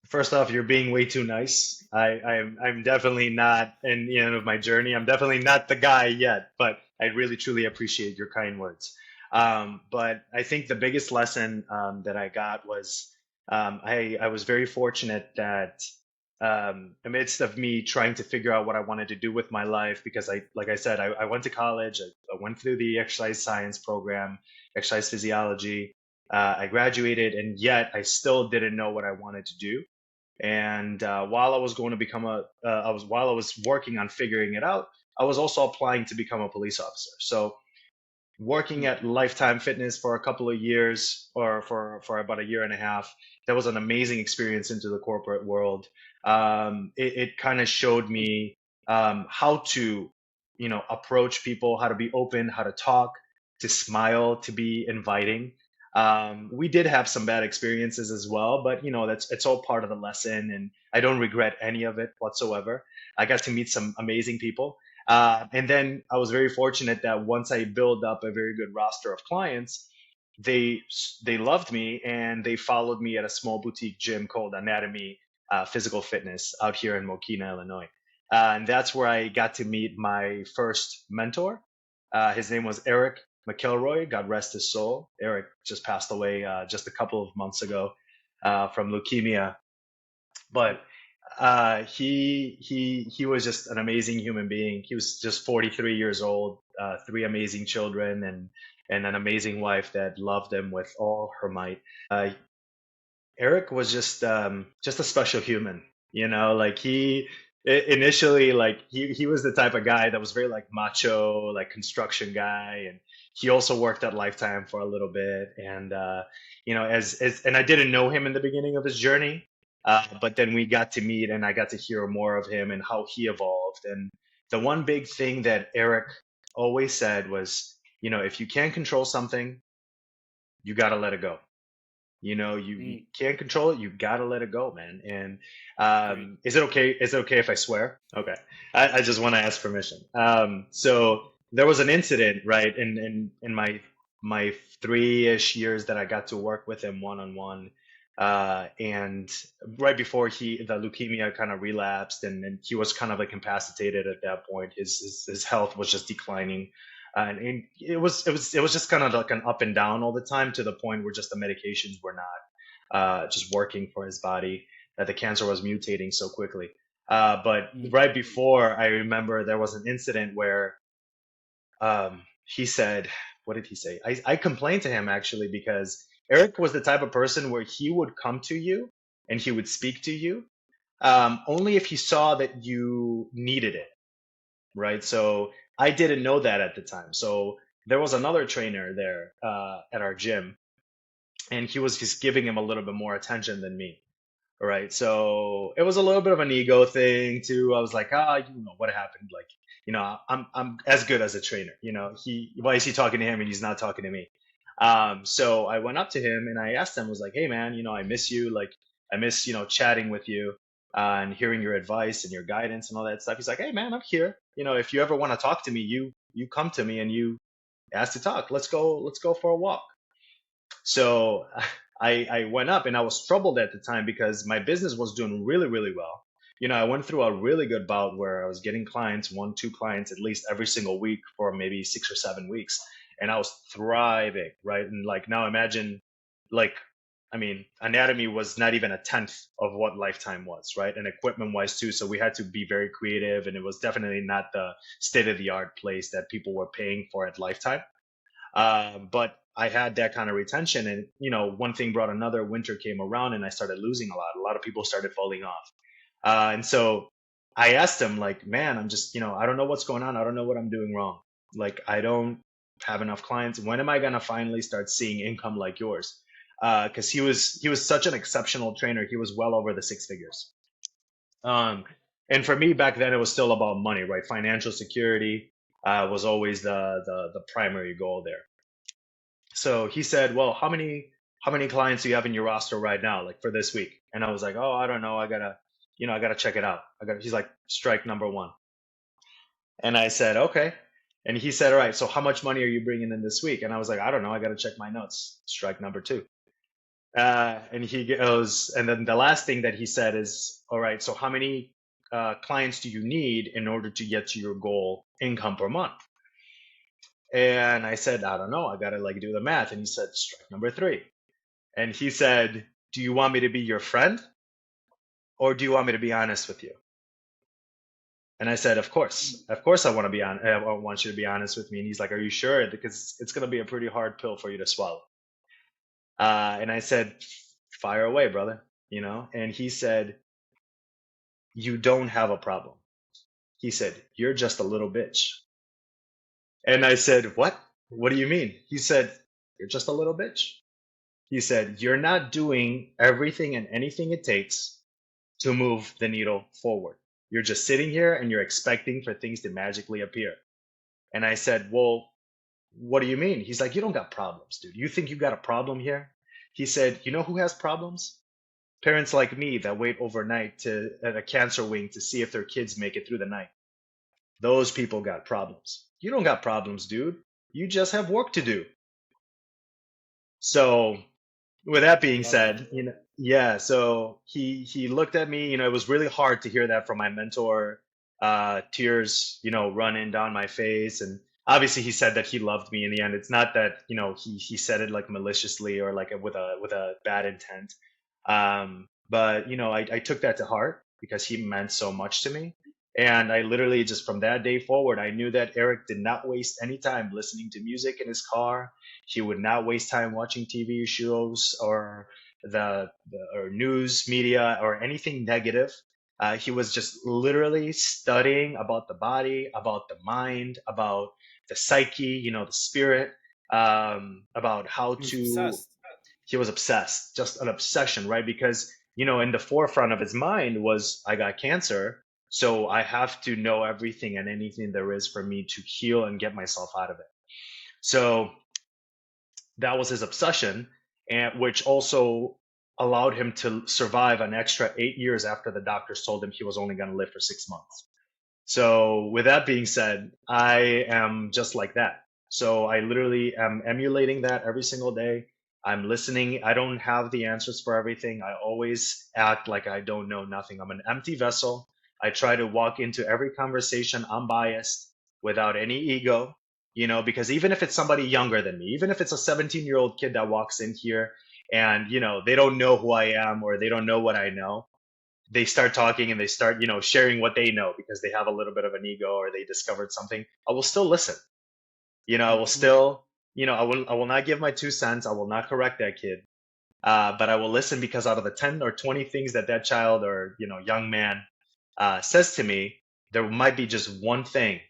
First off, you're being way too nice. I'm definitely not in the end of my journey. I'm definitely not the guy yet, but I really truly appreciate your kind words. But I think the biggest lesson that I got was I was very fortunate that amidst of me trying to figure out what I wanted to do with my life, because like I said, I went to college, I went through the exercise science program, exercise physiology. I graduated, and yet I still didn't know what I wanted to do. And while I was going to become while I was working on figuring it out, I was also applying to become a police officer. So working Mm, at Lifetime Fitness for a couple of years, or for about a year and a half, that was an amazing experience into the corporate world. It kind of showed me how to, approach people, how to be open, how to talk, to smile, to be inviting. We did have some bad experiences as well, but that's it's all part of the lesson, and I don't regret any of it whatsoever. I got to meet some amazing people. And then I was very fortunate that once I built up a very good roster of clients, they they loved me and they followed me at a small boutique gym called Anatomy Physical Fitness out here in Mokina, Illinois. And that's where I got to meet my first mentor. His name was Eric McElroy. God rest his soul. Eric just passed away just a couple of months ago from leukemia. But he was just an amazing human being. He was just 43 years old, three amazing children, and an amazing wife that loved him with all her might. Eric was just a special human, like initially, like he was the type of guy that was very like macho, like construction guy, and he also worked at Lifetime for a little bit, and as and I didn't know him in the beginning of his journey, but then we got to meet, and I got to hear more of him and how he evolved. And the one big thing that Eric always said was, if you can't control something, you got to let it go. You mm, can't control it. You gotta let it go, man. And great. is it okay? Is it okay if I swear? Okay. I just want to ask permission. So there was an incident, right, in my 3-ish years that I got to work with him one on one. And right before the leukemia kind of relapsed, and he was kind of like incapacitated at that point. His health was just declining, and it was just kind of like an up and down all the time, to the point where just the medications were not just working for his body, that the cancer was mutating so quickly. But Mm, right before, I remember there was an incident where he said, what did he say? I complained to him actually, because Eric was the type of person where he would come to you and he would speak to you only if he saw that you needed it, right? So I didn't know that at the time. So there was another trainer there at our gym, and he was just giving him a little bit more attention than me, right? So it was a little bit of an ego thing too. I was like, what happened? Like, I'm as good as a trainer. Why is he talking to him and he's not talking to me? So I went up to him and I asked him, was like, hey man, I miss you. Like, I miss, chatting with you and hearing your advice and your guidance and all that stuff. He's like, hey man, I'm here. If you ever want to talk to me, you come to me and you ask to talk. Let's go for a walk. So I went up, and I was troubled at the time because my business was doing really, really well. I went through a really good bout where I was getting clients, one, two clients at least every single week for maybe 6 or 7 weeks. And I was thriving, right? And like now imagine, like, I mean, anatomy was not even a tenth of what Lifetime was, right? And equipment wise too. So we had to be very creative, and it was definitely not the state of the art place that people were paying for at Lifetime. But I had that kind of retention, and one thing brought another. Winter came around, and I started losing a lot. A lot of people started falling off, and so I asked him, like, man, I'm just, I don't know what's going on. I don't know what I'm doing wrong. Like, I don't have enough clients. When am I gonna finally start seeing income like yours? Because he was such an exceptional trainer. He was well over the six figures. Um, and for me back then, it was still about money, right? Financial security was always the primary goal there. So he said, well, how many clients do you have in your roster right now, like for this week? And I was like, oh, I don't know. I gotta, I got to check it out. He's like, strike number one. And I said, okay. And he said, all right, so how much money are you bringing in this week? And I was like, I don't know. I got to check my notes. Strike number two. And he goes, and then the last thing that he said is, all right, so how many clients do you need in order to get to your goal income per month? And I said, I don't know. I got to like do the math. And he said, strike number three. And he said, do you want me to be your friend or do you want me to be honest with you? And I said, of course, I want to be on. I want you to be honest with me. And he's like, are you sure? Because it's going to be a pretty hard pill for you to swallow. And I said, fire away, brother. And he said, you don't have a problem. He said, you're just a little bitch. And I said, what? What do you mean? He said, you're just a little bitch. He said, you're not doing everything and anything it takes to move the needle forward. You're just sitting here and you're expecting for things to magically appear. And I said, well, what do you mean? He's like, you don't got problems, dude. You think you got a problem here? He said, you know who has problems? Parents like me that wait overnight at a cancer wing to see if their kids make it through the night. Those people got problems. You don't got problems, dude. You just have work to do. So with that being said, yeah, so he looked at me, it was really hard to hear that from my mentor. Tears, running down my face. And obviously he said that he loved me in the end. It's not that, he said it like maliciously or like with a bad intent. But I took that to heart because he meant so much to me. And I literally just from that day forward, I knew that Eric did not waste any time listening to music in his car. He would not waste time watching TV shows or or news media or anything negative. He was just literally studying about the body, about the mind, about the psyche, the spirit, about how He was to. obsessed. He was obsessed, just an obsession, right? Because in the forefront of his mind was, I got cancer, so I have to know everything and anything there is for me to heal and get myself out of it. So that was his obsession, and which also allowed him to survive an extra 8 years after the doctors told him he was only going to live for 6 months. So with that being said, I am just like that. So I literally am emulating that every single day. I'm listening. I don't have the answers for everything. I always act like I don't know nothing. I'm an empty vessel. I try to walk into every conversation unbiased, without any ego, because even if it's somebody younger than me, even if it's a 17-year-old kid that walks in here and, they don't know who I am or they don't know what I know, they start talking and they start, sharing what they know because they have a little bit of an ego or they discovered something, I will still listen. I will Mm-hmm. still, I will not give my 2 cents. I will not correct that kid. But I will listen because out of the 10 or 20 things that child or, young man says to me, there might be just one thing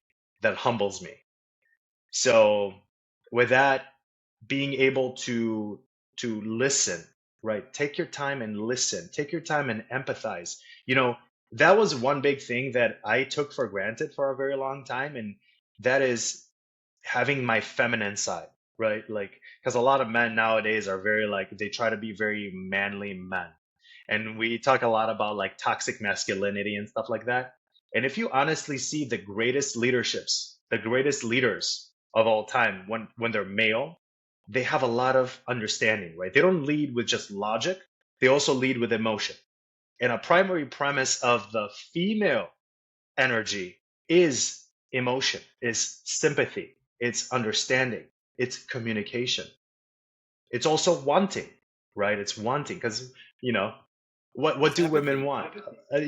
that humbles me. So with that, being able to listen, right? Take your time and listen. Take your time and empathize. That was one big thing that I took for granted for a very long time, and that is having my feminine side, right? Like, because a lot of men nowadays are very like they try to be very manly men, and we talk a lot about like toxic masculinity and stuff like that. And if you honestly see the greatest leaderships, the greatest leaders of all time, when they're male, they have a lot of understanding, right? They don't lead with just logic, they also lead with emotion. And a primary premise of the female energy is emotion, is sympathy, it's understanding, it's communication. It's also wanting, right? It's wanting because, you know, what It's do women empathy. want?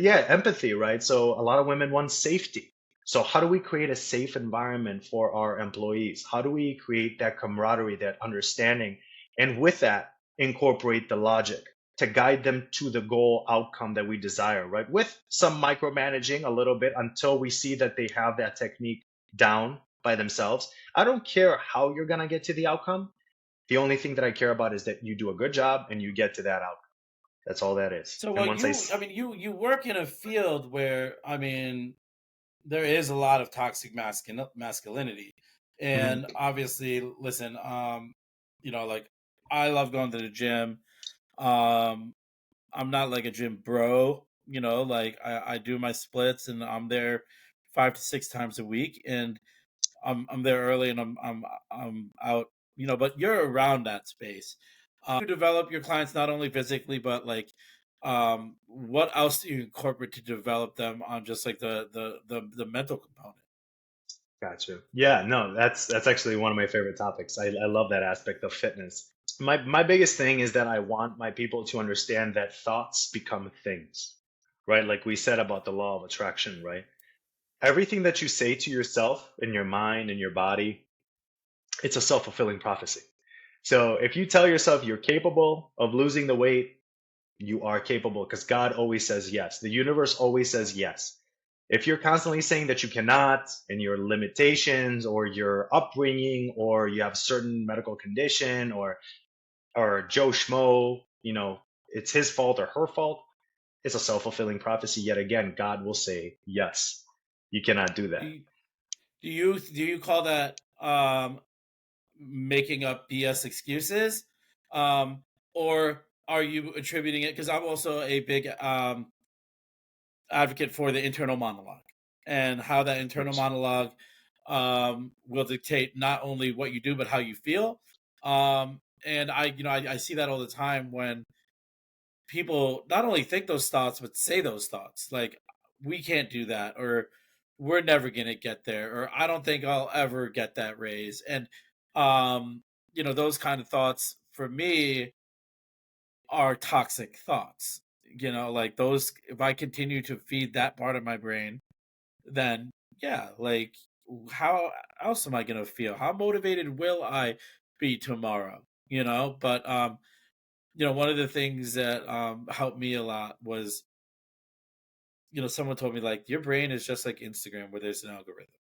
Yeah, empathy, right? So a lot of women want safety. So how do we create a safe environment for our employees? How do we create that camaraderie, that understanding, and with that incorporate the logic to guide them to the goal outcome that we desire, right? With some micromanaging a little bit until we see that they have that technique down by themselves. I don't care how you're gonna get to the outcome. The only thing that I care about is that you do a good job and you get to that outcome. That's all that is. So, And well, once you work in a field where, there is a lot of toxic masculinity, and Mhm. obviously, listen, like I love going to the gym. Um, I'm not like a gym bro, Like I do my splits and I'm there 5 to 6 times a week, and I'm there early and I'm out, but you're around that space. You develop your clients not only physically, but like, what else do you incorporate to develop them on just like the mental component? Gotcha. Yeah, no, that's actually one of my favorite topics. I love that aspect of fitness. My biggest thing is that I want my people to understand that thoughts become things, right? Like we said about the law of attraction, right? Everything that you say to yourself in your mind and your body, it's a self-fulfilling prophecy. So if you tell yourself you're capable of losing the weight, you are capable because God always says yes. The universe always says yes. If you're constantly saying that you cannot, and your limitations or your upbringing or you have a certain medical condition or Joe Schmo, it's his fault or her fault, it's a self-fulfilling prophecy. Yet again, God will say yes. You cannot do Do that. you, do you call that making up BS excuses, or are you attributing it? Because I'm also a big advocate for the internal monologue and how that Of internal course. monologue will dictate not only what you do but how you feel. And I see that all the time when people not only think those thoughts but say those thoughts, like we can't do that, or we're never gonna get there, or I don't think I'll ever get that raise. And those kind of thoughts for me are toxic thoughts. Like those, if I continue to feed that part of my brain, then yeah, like how else am I gonna feel? How motivated will I be tomorrow? But one of the things that helped me a lot was, someone told me like your brain is just like Instagram where there's an algorithm.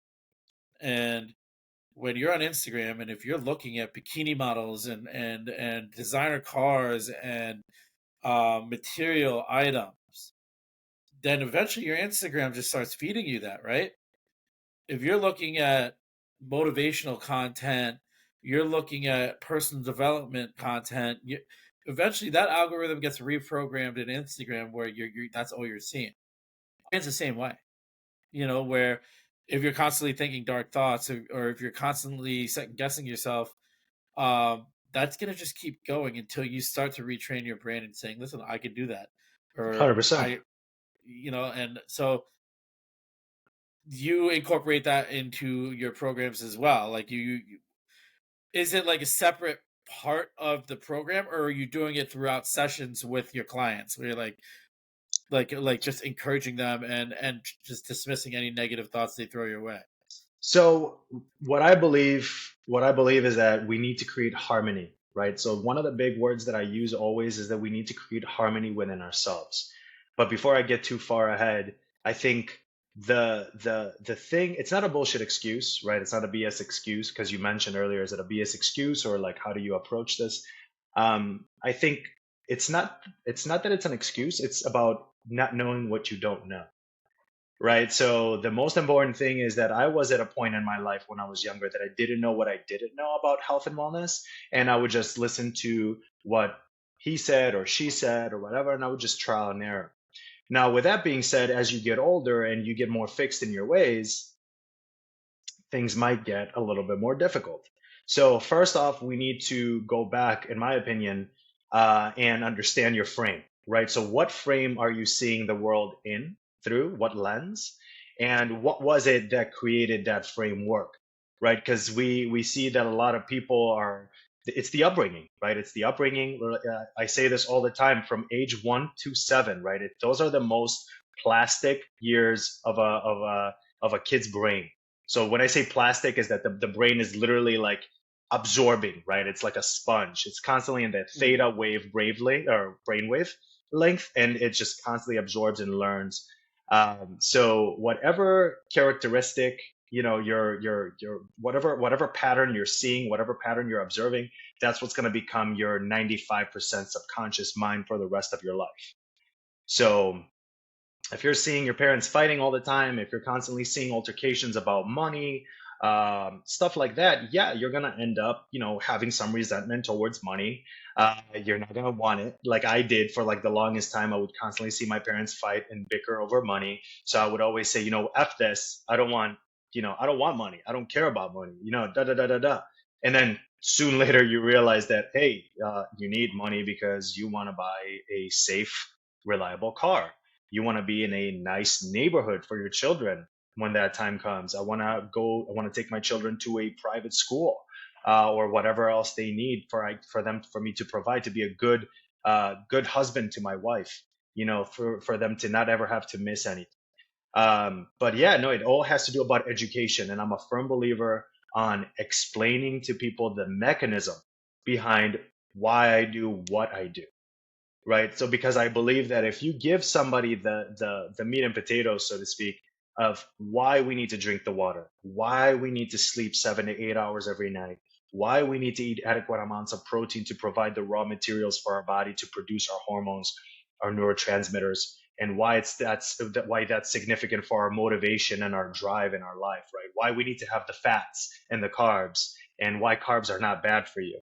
And when you're on Instagram and if you're looking at bikini models and designer cars and material items, then eventually your Instagram just starts feeding you that, right? If you're looking at motivational content, you're looking at personal development content, eventually that algorithm gets reprogrammed in Instagram where that's all you're seeing. It's the same way, where if you're constantly thinking dark thoughts, or if you're constantly second guessing yourself, that's going to just keep going until you start to retrain your brain and saying, listen, I can do that. Or 100%. and so you incorporate that into your programs as well. Like is it like a separate part of the program, or are you doing it throughout sessions with your clients where you're like just encouraging them and just dismissing any negative thoughts they throw your way? So what I believe is that we need to create harmony, right? So one of the big words that I use always is that we need to create harmony within ourselves. But before I get too far ahead, I think the thing, it's not a bullshit excuse, right? It's not a BS excuse because you mentioned earlier, is it a BS excuse or like how do you approach this? I think it's not that it's an excuse, it's about not knowing what you don't know, right? So the most important thing is that I was at a point in my life when I was younger that I didn't know what I didn't know about health and wellness, and I would just listen to what he said or she said or whatever, and I would just trial and error. Now, with that being said, as you get older and you get more fixed in your ways, things might get a little bit more difficult. So, first off, we need to go back, in my opinion, and understand your frame, right? So, what frame are you seeing the world in through? What lens? And what was it that created that framework, right? Because we see that a lot of people are, it's the upbringing, right? It's the upbringing. I say this all the time, from age 1 to 7, right? Those are the most plastic years of a kid's brain. So when I say plastic, is that the brain is literally like absorbing, right? It's like a sponge. It's constantly in that Mm. theta wave brainwave or brainwave length, and it just constantly absorbs and learns. So whatever characteristic, your whatever pattern you're seeing, whatever pattern you're observing, that's what's going to become your 95% subconscious mind for the rest of your life. So if you're seeing your parents fighting all the time, if you're constantly seeing altercations about money, stuff like that, yeah, you're gonna end up, having some resentment towards money. You're not gonna want it. Like I did for like the longest time, I would constantly see my parents fight and bicker over money. So I would always say, F this. I don't want money. I don't care about money. Da da da da da. And then soon later, you realize that hey, you need money because you want to buy a safe, reliable car. You want to be in a nice neighborhood for your children when that time comes. I want to take my children to a private school, or whatever else they need for me to provide to be a good husband to my wife, for them to not ever have to miss anything. But yeah, no, it all has to do about education. And I'm a firm believer on explaining to people the mechanism behind why I do what I do, right? So because I believe that if you give somebody the meat and potatoes, so to speak, of why we need to drink the water, why we need to sleep 7 to 8 hours every night, why we need to eat adequate amounts of protein to provide the raw materials for our body to produce our hormones, our neurotransmitters, and why that's significant for our motivation and our drive in our life, right? Why we need to have the fats and the carbs, and why carbs are not bad for you.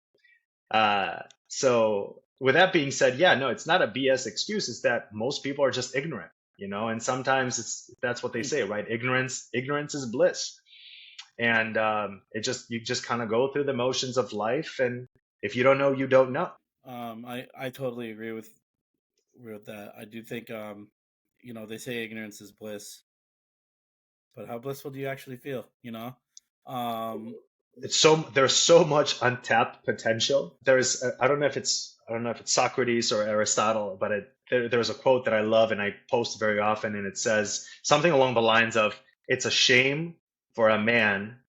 So with that being said, yeah, no, it's not a BS excuse. It's that most people are just ignorant, and sometimes that's what they say, right? Ignorance is bliss. And you just kind of go through the motions of life. And if you don't know, you don't know. I totally agree with that. I do think they say ignorance is bliss, but how blissful do you actually feel? Um, There's so much untapped potential. I don't know if it's Socrates or Aristotle, but there's a quote that I love and I post very often, and it says something along the lines of, "It's a shame for a man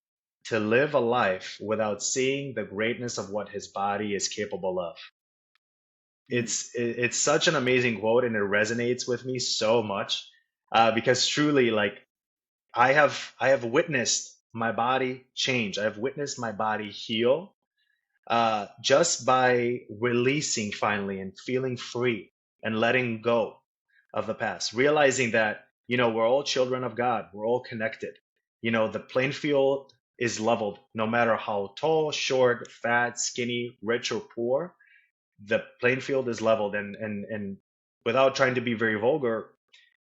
to live a life without seeing the greatness of what his body is capable of." mm, It's such an amazing quote, and it resonates with me so much, because truly, like, I have witnessed my body change. I have witnessed my body heal, just by releasing finally and feeling free and letting go of the past, realizing that, we're all children of God. We're all connected. The playing field is leveled no matter how tall, short, fat, skinny, rich, or poor. The playing field is leveled. And without trying to be very vulgar,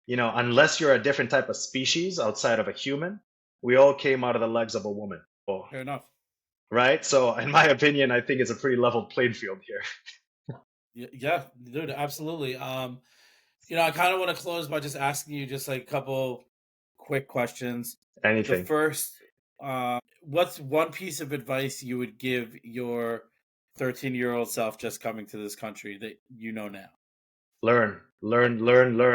unless you're a different type of species outside of a human, we all came out of the legs of a woman. Oh, fair enough. right? So, in my opinion, I think it's a pretty level playing field here. Yeah, dude, absolutely. I kind of want to close by just asking you just like a couple quick questions. The Anything. first, what's one piece of advice you would give your 13-year-old self just coming to this country that you know now? Learn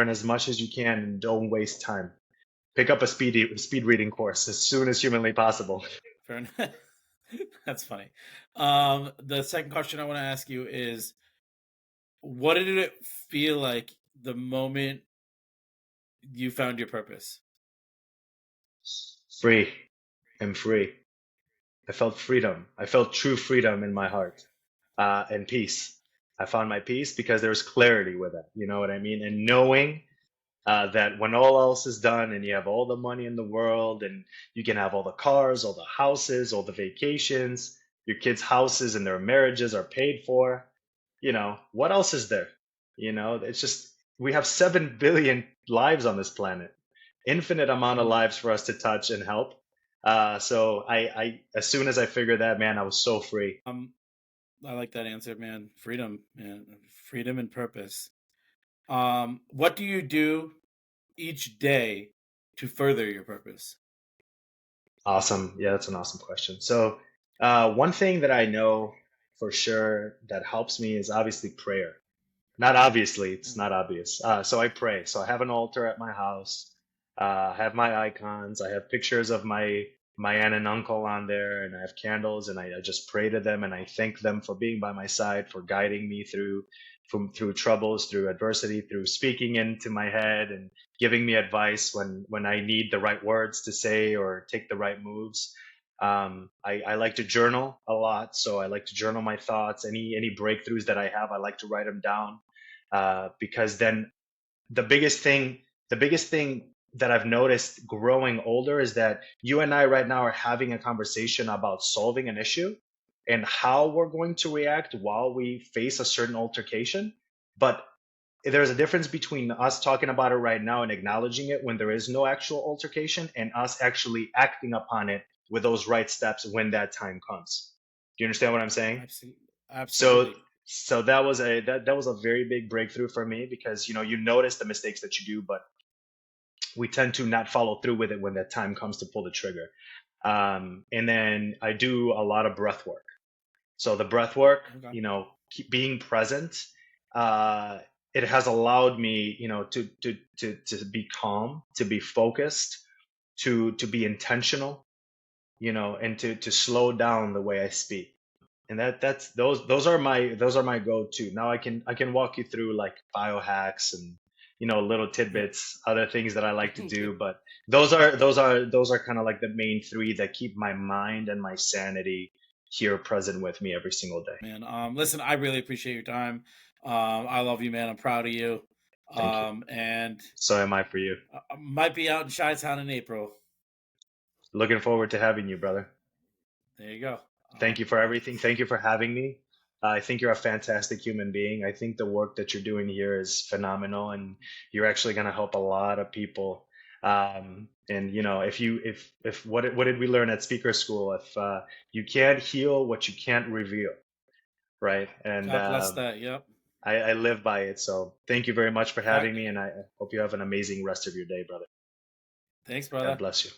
as much as you can, and don't waste time. Pick up a speed reading course as soon as humanly possible. Fair enough. That's funny. The second question I want to ask you is, what did it feel like the moment you found your purpose? Free. I'm free. I felt freedom. I felt true freedom in my heart, and peace. I found my peace because there was clarity with it. You know what I mean? And knowing, that when all else is done and you have all the money in the world and you can have all the cars, all the houses, all the vacations, your kids' houses and their marriages are paid for, what else is there? It's just, we have 7 billion lives on this planet, infinite amount of Mm. lives for us to touch and help. So as soon as I figured that, man, I was so free. Um, I like that answer, man. Freedom, man. Freedom and purpose. What do you do each day to further your purpose? Awesome. Yeah, that's an awesome question. So, one thing that I know for sure that helps me is obviously prayer. Not obviously, it's not obvious. So I pray. So I have an altar at my house. I have my icons. I have pictures of my aunt and uncle on there, and I have candles, and I just pray to them, and I thank them for being by my side, for guiding me through troubles, through adversity, through speaking into my head and giving me advice when I need the right words to say or take the right moves. I like to journal a lot, so I like to journal my thoughts. Any breakthroughs that I have, I like to write them down, because then the biggest thing the biggest thing that I've noticed growing older is that you and I right now are having a conversation about solving an issue and how we're going to react while we face a certain altercation. But there's a difference between us talking about it right now and acknowledging it when there is no actual altercation, and us actually acting upon it with those right steps when that time comes. Do you understand what I'm saying? Absolutely. So Absolutely. so that was a very big breakthrough for me, because you notice the mistakes that you do, but we tend to not follow through with it when that time comes to pull the trigger. And then I do a lot of breath work. So the breath work, Okay. keep being present, uh, it has allowed me, to be calm, to be focused, to be intentional, and to slow down the way I speak. And that's those are my go-to. Now I can walk you through like biohacks and little tidbits, other things that I like to do, but those are kind of like the main three that keep my mind and my sanity here present with me every single day. Man, listen, I really appreciate your time. I love you, man. I'm proud of you. Thank you. And So am I for you. I might be out in Chi-Town in April. Looking forward to having you, brother. There you go. Thank you for everything. Thank you for having me. I think you're a fantastic human being. I think the work that you're doing here is phenomenal, and you're actually going to help a lot of people. And if what did we learn at speaker school? If you can't heal what you can't reveal, right? And God bless that. Yep. I live by it. So thank you very much for Fact. having me, and I hope you have an amazing rest of your day, brother. Thanks, God brother. bless you.